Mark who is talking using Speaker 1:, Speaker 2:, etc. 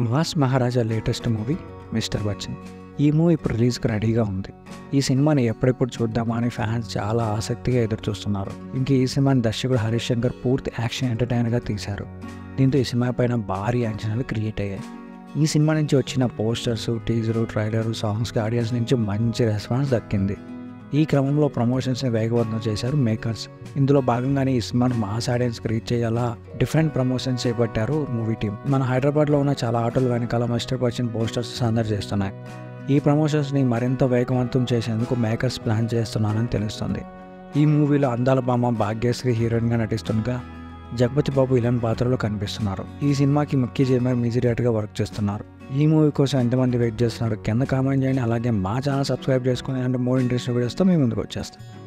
Speaker 1: Mass మహారాజా latest movie mister Bachchan. ఈ movie ఇప్పుడు రిలీజ్కి రెడీగా ఉంది. ఈ సినిమాని ఎప్పుడెప్పుడు చూద్దామా అని ఫ్యాన్స్ చాలా ఆసక్తిగా ఎదురు చూస్తున్నారు. ఇంక ఈ సినిమాని దర్శకుడు హరీష్ శంకర్ పూర్తి యాక్షన్ ఎంటర్టైనర్గా తీశారు. దీంతో ఈ సినిమా పైన భారీ అంచనాలు క్రియేట్ అయ్యాయి. ఈ సినిమా నుంచి వచ్చిన పోస్టర్స్, టీజరు, ట్రైలరు, సాంగ్స్కి ఆడియన్స్ నుంచి మంచి రెస్పాన్స్ దక్కింది. ఈ క్రమంలో ప్రమోషన్స్ని వేగవంతం చేశారు మేకర్స్. ఇందులో భాగంగానే ఈ సినిమాను మాస్ ఆడియన్స్కి రీచ్ చేయాలా డిఫరెంట్ ప్రమోషన్స్ చేపట్టారు మూవీ టీం. మన హైదరాబాద్లో ఉన్న చాలా ఆటోల వెనకాల మిస్టర్ బచ్చన్ పోస్టర్స్ సందడి చేస్తున్నాయి. ఈ ప్రమోషన్స్ని మరింత వేగవంతం చేసేందుకు మేకర్స్ ప్లాన్ చేస్తున్నారని తెలుస్తుంది. ఈ మూవీలో అందాల భామ భాగ్యశ్రీ హీరోయిన్గా నటిస్తుండగా జగపతి బాబు విలన్ పాత్రలో కనిపిస్తున్నారు. ఈ సినిమాకి ముఖ్య జేమర్ మ్యూజిక్ డైరెక్టర్గా వర్క్ చేస్తున్నారు. ఈ మూవీ కోసం ఎంతమంది వెయిట్ చేస్తున్నారు కింద కామెంట్ చేయండి. అలాగే మా ఛానల్ సబ్స్క్రైబ్ చేసుకుని అంటే మోర్ ఇంట్రెస్టింగ్ వీడియోస్తో మేము ముందుకు వచ్చేస్తాం.